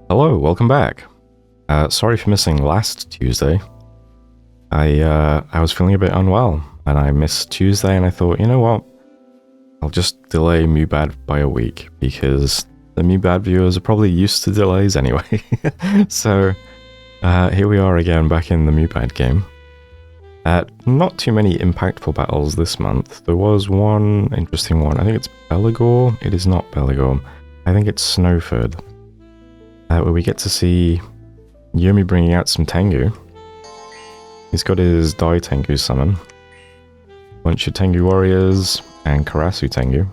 Hello, welcome back. Sorry for missing last Tuesday. I was feeling a bit unwell, and I missed Tuesday, and I thought, you know what? I'll just delay Mubad by a week, because the Mubad viewers are probably used to delays anyway. So, here we are again, back in the Mubad game. Not too many impactful battles this month. There was one interesting one. I think it's Beligor. It is not Beligor. I think it's Snowford. Where we get to see Yomi bringing out some Tengu. He's got his Dai Tengu summon. Bunch of Tengu warriors and Karasu Tengu.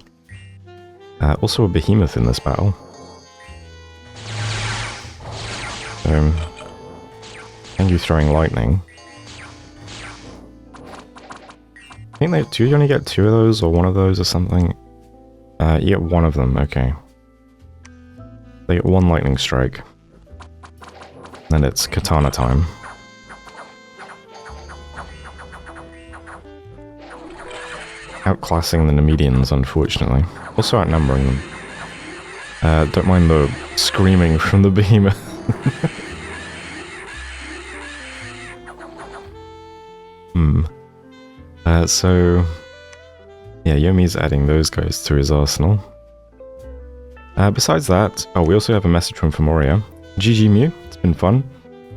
Also a behemoth in this battle. So, Tengu throwing lightning. I think do you only get two of those or one of those or something? You get one of them, okay. They get one lightning strike. Then it's katana time. Outclassing the Nemedians, unfortunately. Also outnumbering them. Don't mind the screaming from the behemoth. So... yeah, Yomi's adding those guys to his arsenal. Besides that, we also have a message from Femoria. GG Mew, it's been fun.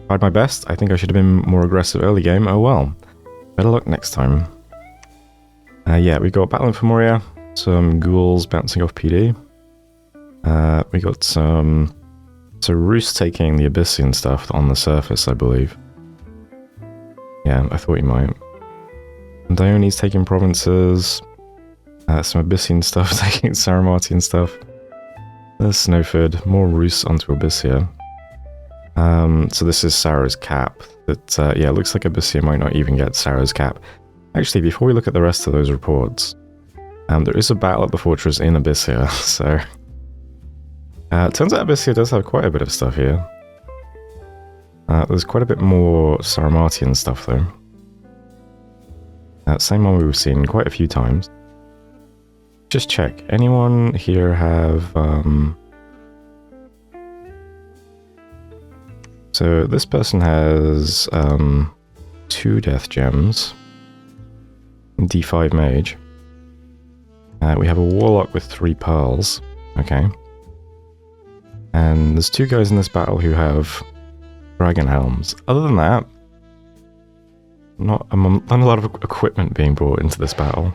Tried my best, I think I should have been more aggressive early game, oh well. Better luck next time. Yeah, we got Battle in Femoria, some ghouls bouncing off PD. We got some... so Roost taking the Abyssian stuff on the surface, I believe. Yeah, I thought he might. Dione's taking provinces. Some Abyssian stuff taking Saramatian stuff. There's Snowford, more Roosts onto Abyssia. So this is Sarah's cap. That yeah, looks like Abyssia might not even get Sarah's cap. Actually, before we look at the rest of those reports, there is a battle at the fortress in Abyssia, so... turns out Abyssia does have quite a bit of stuff here. There's quite a bit more Saramatian stuff, though. Same one we've seen quite a few times. Just check. Anyone here have... So this person has 2 death gems. D5 mage. We have a warlock with 3 pearls. Okay. And there's 2 guys in this battle who have dragon helms. Other than that, not a lot of equipment being brought into this battle.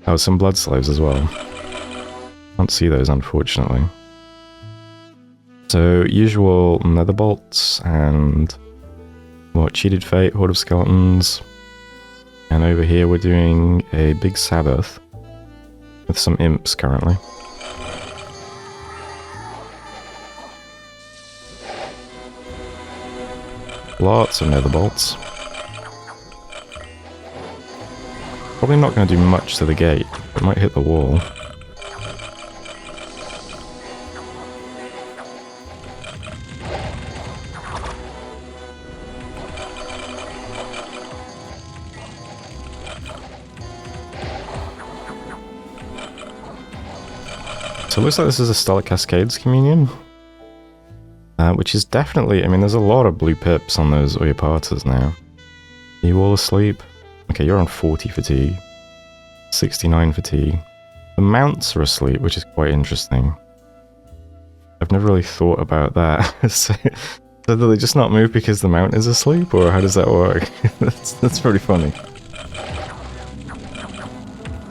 Oh, some blood slaves as well. Can't see those, unfortunately. So, usual nether bolts and... what, cheated fate, horde of skeletons. And over here we're doing a big Sabbath. With some imps currently. Lots of nether bolts. Probably not going to do much to the gate. It might hit the wall. So it looks like this is a Stellar Cascades communion. Which is definitely... I mean, there's a lot of blue pips on those Oyapatas now. Are you all asleep? Okay, you're on 40 fatigue. 69 fatigue. The mounts are asleep, which is quite interesting. I've never really thought about that. So do they just not move because the mount is asleep, or how does that work? that's pretty funny.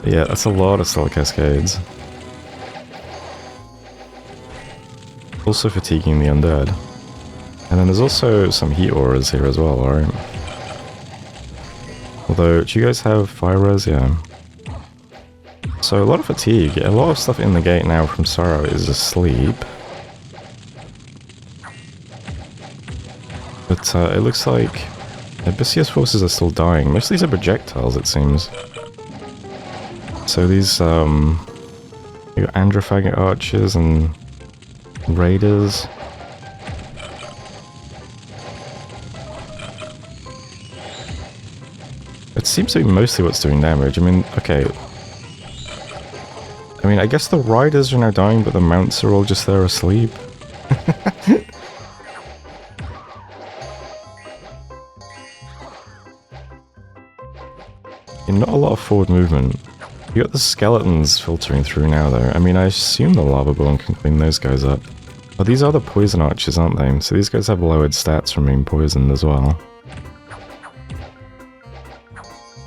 But yeah, that's a lot of Stellar Cascades. Also fatiguing the undead. And then there's also some heat auras here as well, alright? Although, do you guys have fire res? Yeah. So a lot of fatigue. A lot of stuff in the gate now from Sorrow is asleep. But it looks like Abyssio's forces are still dying. Most of these are projectiles, it seems. So these, you got Androphagic archers and raiders. It seems to be mostly what's doing damage. I mean, okay. I mean, I guess the riders are now dying, but the mounts are all just there asleep. Not a lot of forward movement. You got the skeletons filtering through now, though. I mean, I assume the lava bone can clean those guys up. Oh, these are the poison archers, aren't they? So these guys have lowered stats from being poisoned as well.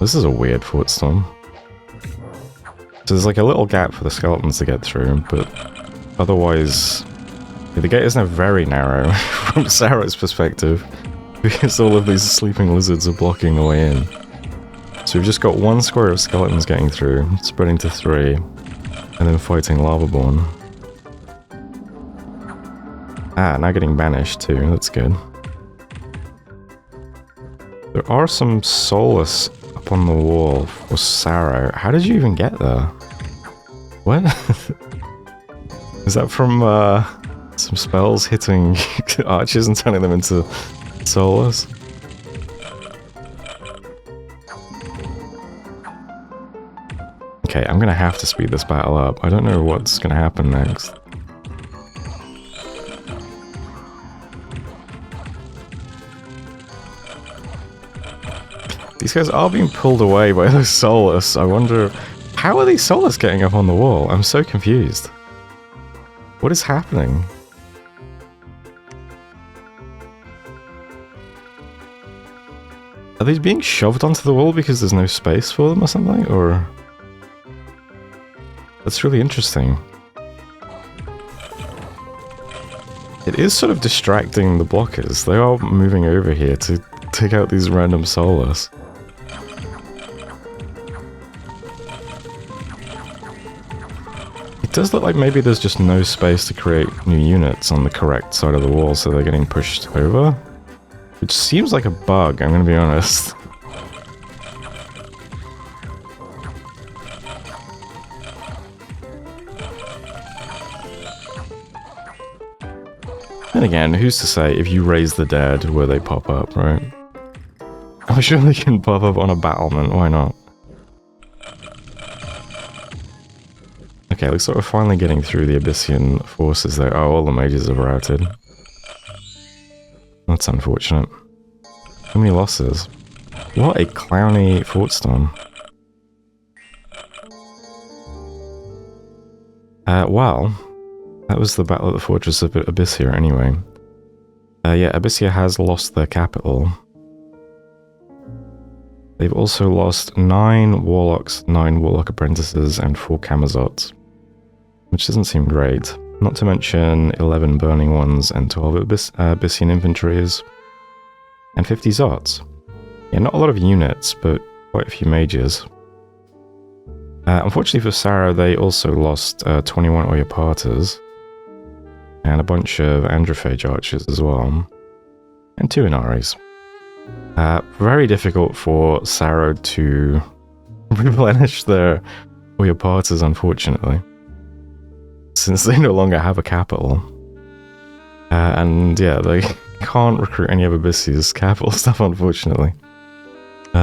This is a weird fort storm. So there's like a little gap for the skeletons to get through, but otherwise... Yeah, the gate is now very narrow from Sarah's perspective, because all of these sleeping lizards are blocking the way in. So we've just got one square of skeletons getting through, spreading to 3, and then fighting Lavaborn. Ah, now getting banished too, that's good. There are some soulless up on the wall for Sarah. How did you even get there? What? Is that from some spells hitting archers and turning them into soulless? Okay, I'm gonna have to speed this battle up. I don't know what's gonna happen next. These guys are being pulled away by those soulless. I wonder, how are these soulless getting up on the wall? I'm so confused. What is happening? Are they being shoved onto the wall because there's no space for them or something? Or... That's really interesting. It is sort of distracting the blockers. They are moving over here to take out these random soulless. It does look like maybe there's just no space to create new units on the correct side of the wall, so they're getting pushed over. Which seems like a bug, I'm gonna be honest. And again, who's to say if you raise the dead where they pop up, right? I'm sure they can pop up on a battlement, why not? Okay, looks like we're finally getting through the Abyssian forces there. Oh, all the mages have routed. That's unfortunate. How many losses? What a clowny fort storm. Well, that was the Battle at the Fortress of Abyssia anyway. Yeah, Abyssia has lost their capital. They've also lost 9 warlocks, 9 warlock apprentices, and 4 Camazots. Which doesn't seem great. Not to mention 11 burning ones and 12 Abyssian infantries. And 50 Zots. Yeah, not a lot of units, but quite a few mages. Unfortunately for Sarah, they also lost 21 Oyapatas. And a bunch of Androphage archers as well. And 2 Inaris. Very difficult for Sarah to replenish their Oyapatas, unfortunately. Since they no longer have a capital. And yeah, they can't recruit any of Abyssia's capital stuff, unfortunately.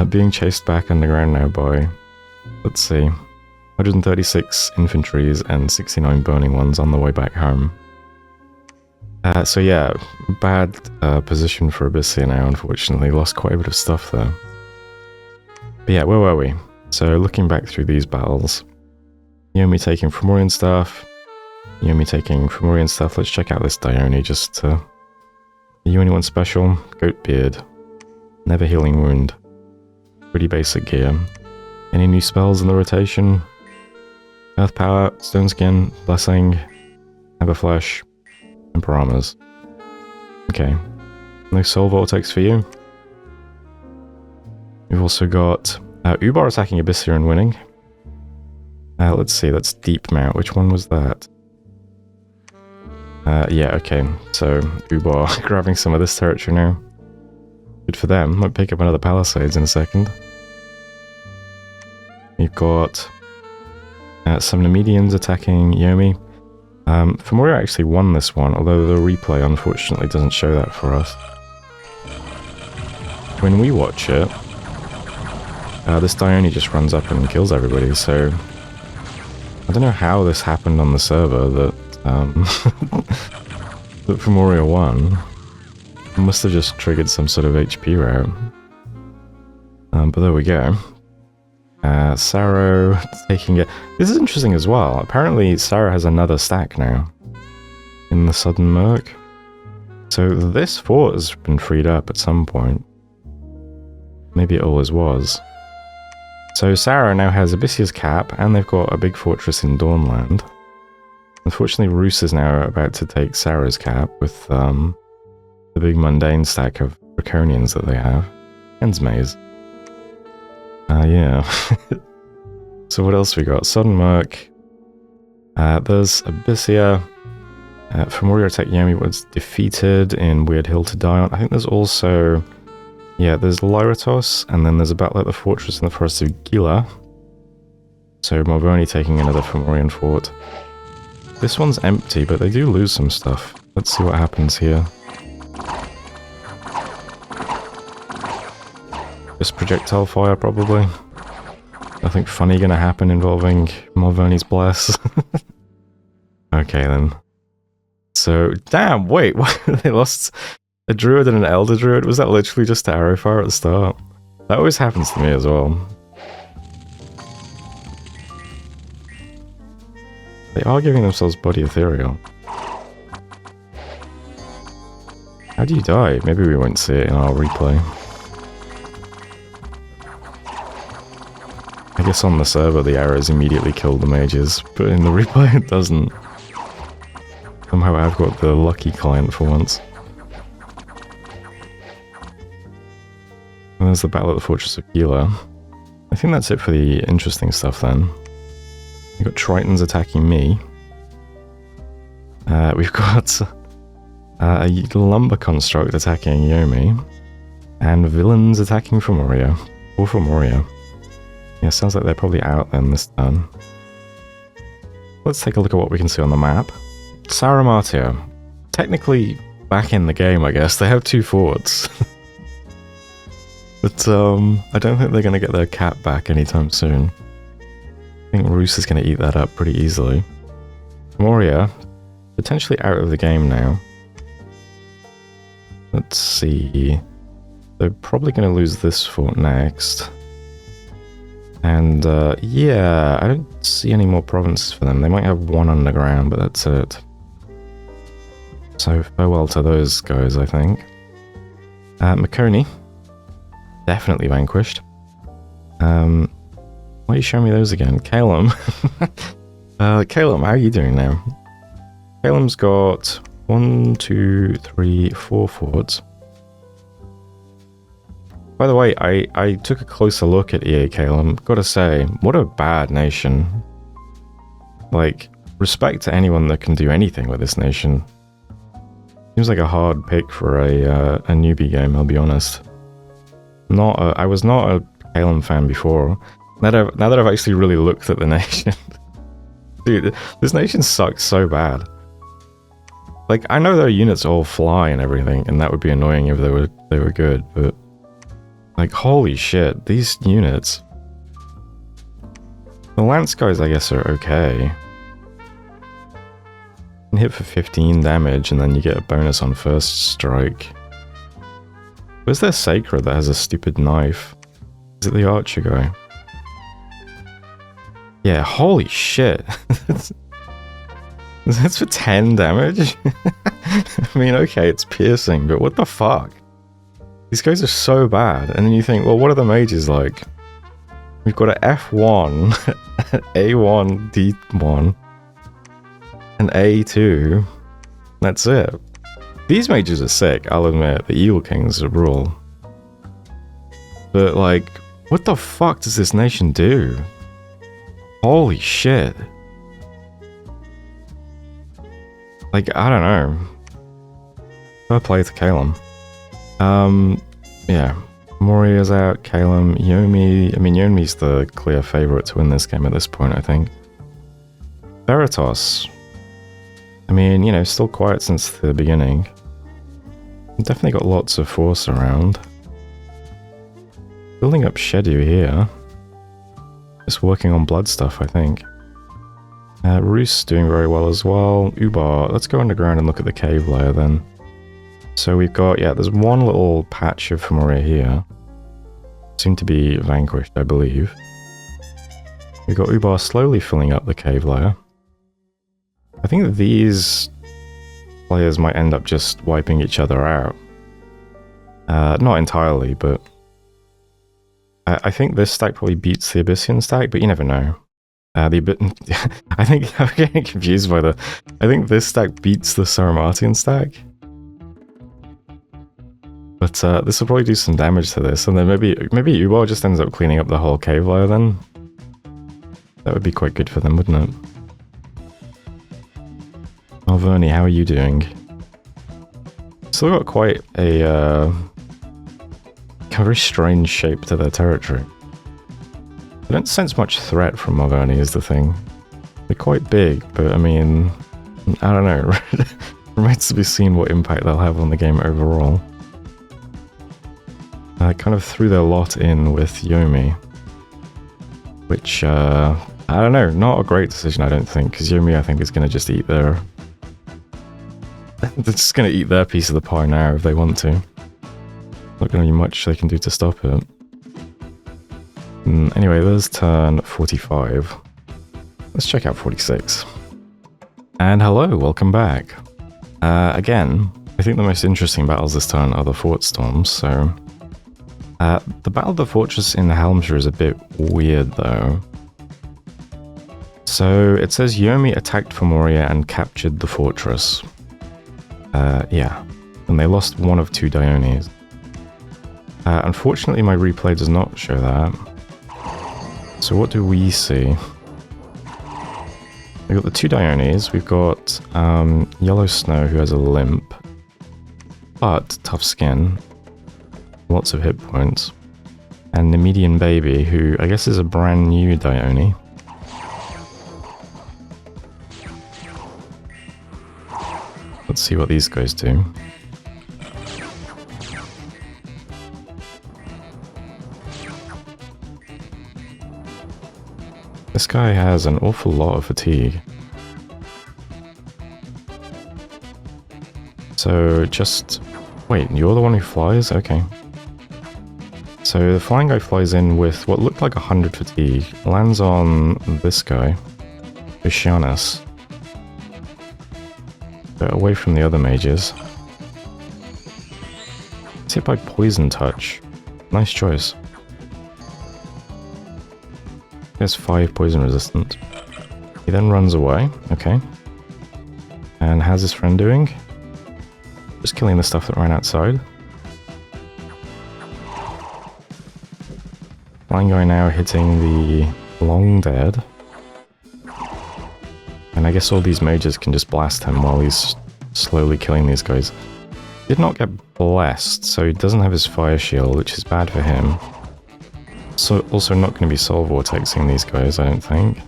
Being chased back underground now by, let's see, 136 infantries and 69 burning ones on the way back home. So yeah, bad position for Abyssia now, unfortunately. Lost quite a bit of stuff there. But yeah, where were we? So looking back through these battles, Yomi taking Fomorian stuff. Yomi taking Fomorian stuff. Let's check out this Dione just to... Are you anyone special? Goat beard. Never healing wound. Pretty basic gear. Any new spells in the rotation? Earth power, stone skin, blessing, amber flesh, and paramas. Okay. No soul vortex for you. We've also got Ubar attacking Abyssia and winning. Let's see, that's Deep Mount. Which one was that? Yeah, okay. So, Ubar grabbing some of this territory now. Good for them. Might pick up another Palisades in a second. We've got some Nemedians attacking Yomi. Fomoria actually won this one, although the replay unfortunately doesn't show that for us. When we watch it, this Dione just runs up and kills everybody, so... I don't know how this happened on the server that that Fomoria won. It must have just triggered some sort of HP route. But there we go. Saro taking it. This is interesting as well. Apparently, Saro has another stack now in the Southern Merc. So this fort has been freed up at some point. Maybe it always was. So Saro now has Abyssio's cap, and they've got a big fortress in Dawnland. Unfortunately, Roos is now about to take Saro's cap with the big mundane stack of Draconians that they have. Ends Maze. Yeah. So what else we got? Southern Merc. There's Abyssia. Femoria attack Yomi was defeated in Weird Hill to die on. I think there's also... Yeah, there's Lyratos, and then there's a battle at the fortress in the Forest of Gila. So Morvoni taking another Fomorian fort. This one's empty, but they do lose some stuff. Let's see what happens here. Just projectile fire, probably. Nothing funny gonna happen involving Morvoni's Bless. Okay, then. So, damn, wait, what? They lost a druid and an elder druid? Was that literally just arrow fire at the start? That always happens to me as well. They are giving themselves body ethereal. How do you die? Maybe we won't see it in our replay. I guess on the server the arrows immediately kill the mages, but in the replay it doesn't. Somehow I've got the lucky client for once. And there's the battle at the Fortress of Gila. I think that's it for the interesting stuff then. We've got Tritons attacking me. We've got a Lumber Construct attacking Yomi. And Villains attacking Femoria. Or Femoria. Yeah, sounds like they're probably out then this turn. Let's take a look at what we can see on the map. Saramartia. Technically back in the game, I guess. They have 2 forts. But I don't think they're going to get their cap back anytime soon. I think Roos is going to eat that up pretty easily. Moria, potentially out of the game now. Let's see. They're probably going to lose this fort next. And yeah, I don't see any more provinces for them. They might have 1 underground, but that's it. So farewell to those guys, I think. Makoni. Definitely vanquished. Why are you showing me those again? Calum. Calum, how are you doing now? Calum's got 1, 2, 3, 4 forts. By the way, I took a closer look at EA Calum. Gotta say, what a bad nation. Like, respect to anyone that can do anything with this nation. Seems like a hard pick for a newbie game, I'll be honest. I was not a Calum fan before. Now that I've actually really looked at the nation. Dude, this nation sucks so bad. Like, I know their units all fly and everything, and that would be annoying if they were good, but... Like, holy shit, these units... The Lance guys, I guess, are okay. You can hit for 15 damage, and then you get a bonus on first strike. Where's their Sacred that has a stupid knife? Is it the archer guy? Yeah, holy shit. That's for 10 damage? I mean, okay, it's piercing, but what the fuck? These guys are so bad. And then you think, well, what are the mages like? We've got a F1, A1, D1, and A2. That's it. These mages are sick, I'll admit. The Evil Kings are rule. But, like, what the fuck does this nation do? Holy shit. Like, I don't know. Fair play to Calum. Yeah. Moria's out, Calum, Yomi. I mean, Yomi's the clear favourite to win this game at this point, I think. Veritas. I mean, you know, still quiet since the beginning. Definitely got lots of force around. Building up Shedu here. Just working on blood stuff, I think. Roos doing very well as well. Ubar, let's go underground and look at the cave layer then. So we've got, yeah, there's one little patch of Femoria here. Seem to be vanquished, I believe. We've got Ubar slowly filling up the cave layer. I think that these players might end up just wiping each other out. Not entirely, but I think this stack probably beats the Abyssian stack, but you never know. I think I'm getting confused by the... I think this stack beats the Saramatian stack. But this will probably do some damage to this, and then maybe Ubar just ends up cleaning up the whole cave layer then. That would be quite good for them, wouldn't it? Malverni, how are you doing? Still got quite a very strange shape to their territory. I don't sense much threat from Malverni is the thing. They're quite big, but I mean, I don't know. Remains to be seen what impact they'll have on the game overall. I kind of threw their lot in with Yomi, which, I don't know, not a great decision I don't think, because Yomi I think is going to just eat their... They're just going to eat their piece of the pie now if they want to. Not going to be much they can do to stop it. Anyway, there's turn 45. Let's check out 46. And hello, welcome back. Again, I think the most interesting battles this turn are the fort storms, so... the Battle of the Fortress in Helmshire is a bit weird though. So it says Yomi attacked Fomoriya and captured the fortress. Yeah, and they lost one of 2 Dionis. Unfortunately my replay does not show that. So what do we see? We've got the 2 Dionis, we've got Yellow Snow who has a limp, but tough skin. Lots of hit points. And the Median Baby, who I guess is a brand new Dione. Let's see what these guys do. This guy has an awful lot of fatigue. So just... Wait, you're the one who flies? Okay. So the flying guy flies in with what looked like 100 fatigue, lands on this guy, Oceanus, but away from the other mages. It's hit by Poison Touch. Nice choice. There's 5 poison resistant. He then runs away, okay. And how's his friend doing? Just killing the stuff that ran outside. Flying guy now hitting the long dead. And I guess all these mages can just blast him while he's slowly killing these guys. Did not get blessed, so he doesn't have his fire shield, which is bad for him. So also not going to be soul vortexing these guys, I don't think.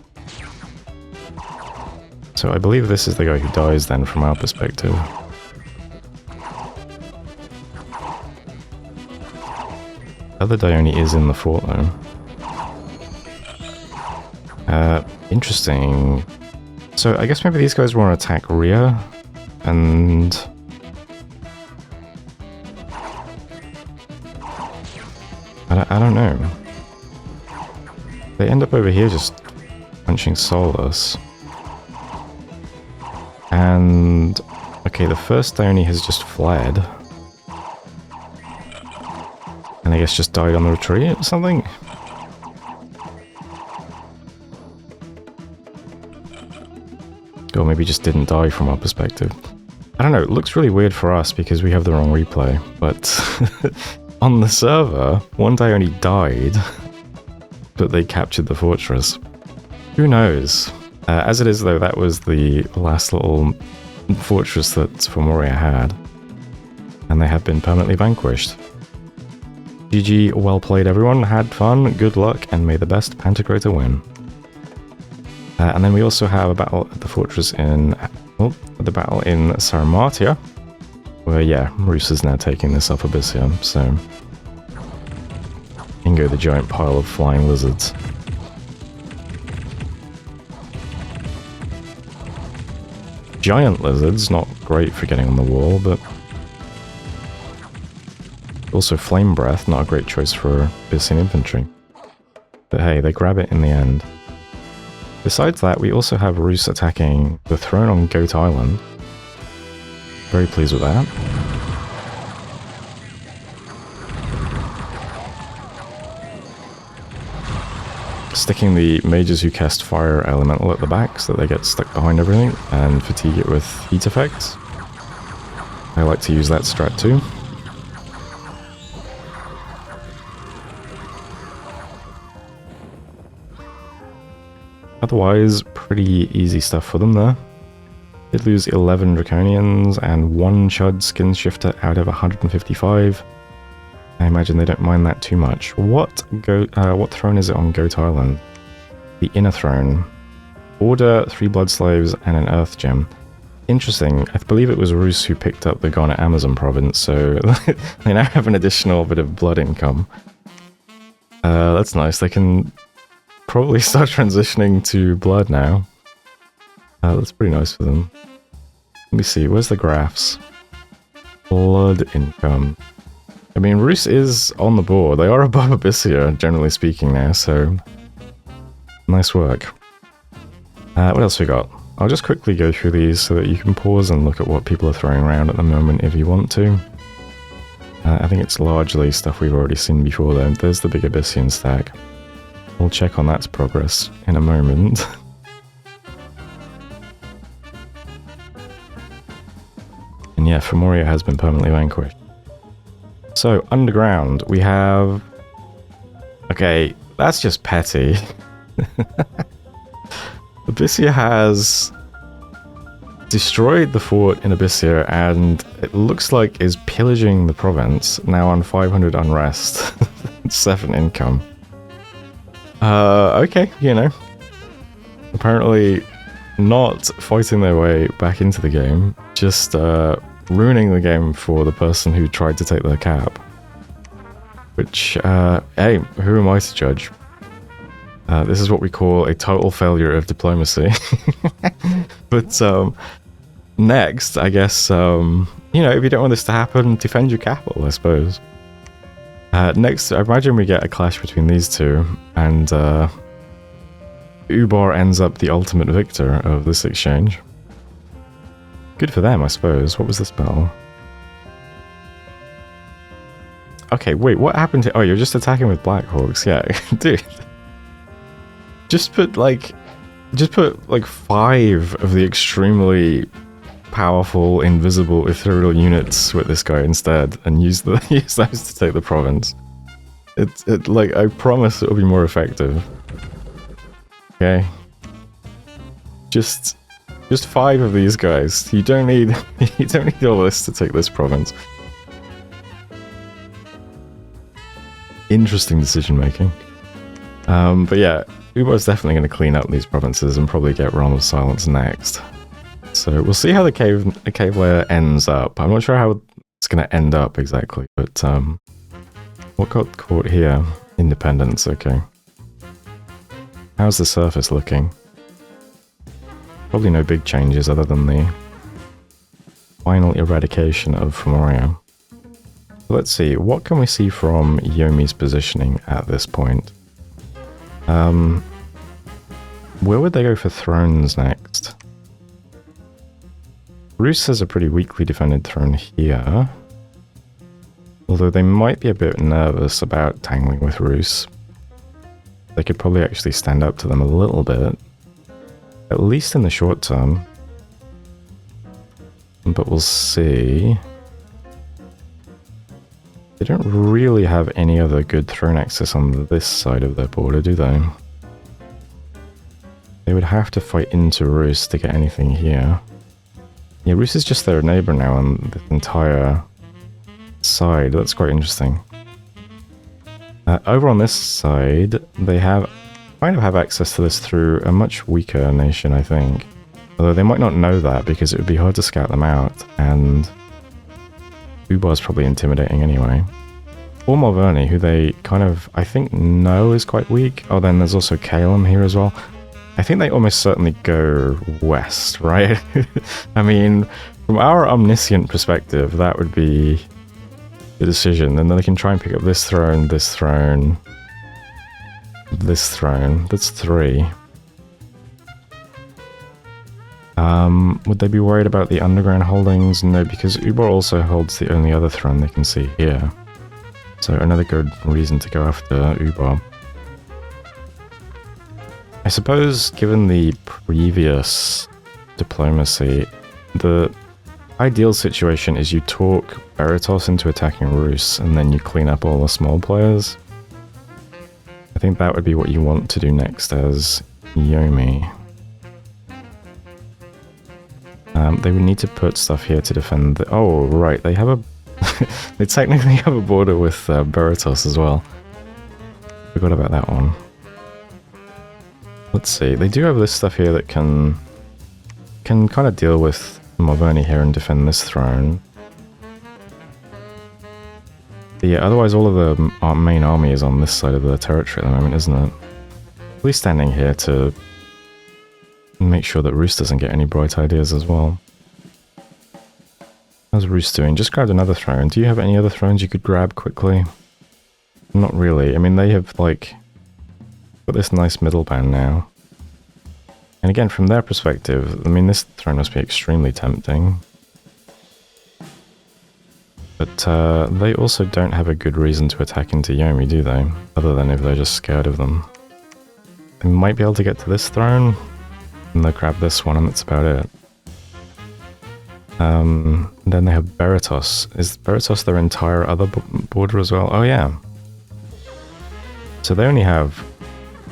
So I believe this is the guy who dies then from our perspective. Other Dione is in the fort though. Interesting. So I guess maybe these guys want to attack Rhea, and... I don't know. They end up over here just punching Solus. And... okay, the first Dione has just fled. And I guess just died on the retreat or something? Or maybe just didn't die from our perspective. I don't know, it looks really weird for us because we have the wrong replay, but on the server, one Dione died, but they captured the fortress. Who knows? As it is though, that was the last little fortress that Fomoriya had, and they have been permanently vanquished. GG, well played everyone, had fun, good luck, and may the best Pantocrator win. And then we also have a battle at the fortress in... well, the battle in Sarmatia, where, yeah, Roos is now taking this up Abyssia, so... Ingo, the giant pile of flying lizards. Giant lizards, not great for getting on the wall, but... also Flame Breath, not a great choice for Abyssian infantry. But hey, they grab it in the end. Besides that, we also have Rus attacking the throne on Goat Island. Very pleased with that. Sticking the mages who cast fire elemental at the back so that they get stuck behind everything and fatigue it with heat effects. I like to use that strat too. Otherwise, pretty easy stuff for them there. Did lose 11 Draconians and 1 Chud Skin Shifter out of 155. I imagine they don't mind that too much. What throne is it on Goat Island? The Inner Throne. Order, 3 Blood Slaves, and an Earth Gem. Interesting. I believe it was Rus who picked up the Ghana Amazon province, so they now have an additional bit of blood income. That's nice. They can probably start transitioning to blood now. That's pretty nice for them. Let me see. Where's the graphs? Blood income. I mean, Rus is on the board. They are above Abyssia, generally speaking now, so nice work. What else we got? I'll just quickly go through these so that you can pause and look at what people are throwing around at the moment if you want to. I think it's largely stuff we've already seen before though. There's the big Abyssian stack. We'll check on that's progress in a moment. And yeah, Femoria has been permanently vanquished. So, underground, we have... Okay, that's just petty. Abyssia has destroyed the fort in Abyssia and it looks like is pillaging the province, now on 500 unrest, 7 income. Okay, you know. Apparently not fighting their way back into the game, just ruining the game for the person who tried to take their cap. Which, hey, who am I to judge? This is what we call a total failure of diplomacy. But, next, I guess, you know, if you don't want this to happen, defend your capital, I suppose. Next, I imagine we get a clash between these two, and, Ubar ends up the ultimate victor of this exchange. Good for them, I suppose. What was the spell? Okay, wait, what happened to... Oh, you're just attacking with Blackhawks. Yeah, dude. Just put, like, 5 of the extremely powerful, invisible, ethereal units with this guy instead, and use those to take the province. Like, I promise it'll be more effective. Okay? Just 5 of these guys. You don't need all this to take this province. Interesting decision making. But yeah, Ubar's definitely going to clean up these provinces and probably get Realm of Silence next. So we'll see how the cave layer ends up. I'm not sure how it's going to end up exactly, but what got caught here? Independence, okay. How's the surface looking? Probably no big changes other than the final eradication of Femoria. Let's see, what can we see from Yomi's positioning at this point? Where would they go for thrones next? Rus has a pretty weakly defended throne here. Although they might be a bit nervous about tangling with Rus. They could probably actually stand up to them a little bit. At least in the short term. But we'll see. They don't really have any other good throne access on this side of their border, do they? They would have to fight into Rus to get anything here. Yeah, Rus is just their neighbor now on the entire side. That's quite interesting. Over on this side, they kind of have access to this through a much weaker nation, I think. Although they might not know that because it would be hard to scout them out, and Ubar's probably intimidating anyway. Or Malverni, who they kind of, I think, know is quite weak. Oh, then there's also Calum here as well. I think they almost certainly go west, right? I mean, from our omniscient perspective, that would be the decision. And then they can try and pick up this throne, this throne, this throne. That's 3. Would they be worried about the underground holdings? No, because Ubar also holds the only other throne they can see here. So another good reason to go after Ubar. I suppose, given the previous diplomacy, the ideal situation is you talk Baratos into attacking Rus, and then you clean up all the small players. I think that would be what you want to do next as Yomi. They would need to put stuff here to defend the... Oh, right, they have a... they technically have a border with Baratos as well. Forgot about that one. Let's see, they do have this stuff here that can kind of deal with Moverni here and defend this throne. But yeah, otherwise all of the main army is on this side of the territory at the moment, isn't it? At least standing here to make sure that Roos doesn't get any bright ideas as well. How's Roos doing? Just grabbed another throne. Do you have any other thrones you could grab quickly? Not really. I mean, they have, like, got this nice middle band now. And again, from their perspective, I mean, this throne must be extremely tempting. But they also don't have a good reason to attack into Yomi, do they? Other than if they're just scared of them. They might be able to get to this throne, and they'll grab this one, and that's about it. Then they have Baratos. Is Baratos their entire other border as well? Oh yeah. So they only have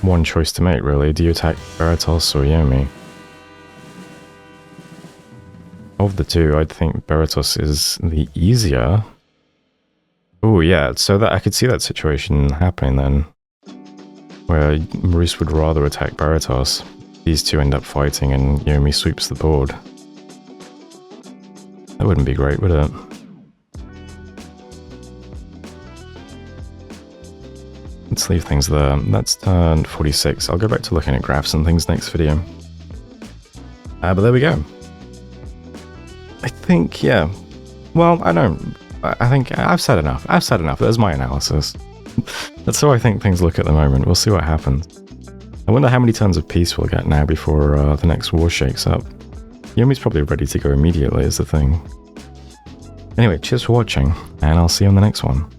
one choice to make, really. Do you attack Baratos or Yomi? Of the two, I think Baratos is the easier. Oh yeah, so that I could see that situation happening then. Where Roos would rather attack Baratos. These two end up fighting and Yomi sweeps the board. That wouldn't be great, would it? Let's leave things there. That's turn 46. I'll go back to looking at graphs and things next video. But there we go. I think, yeah. Well, I think I've said enough. I've said enough. There's my analysis. That's how I think things look at the moment. We'll see what happens. I wonder how many turns of peace we'll get now before the next war shakes up. Yomi's probably ready to go immediately is the thing. Anyway, cheers for watching, and I'll see you on the next one.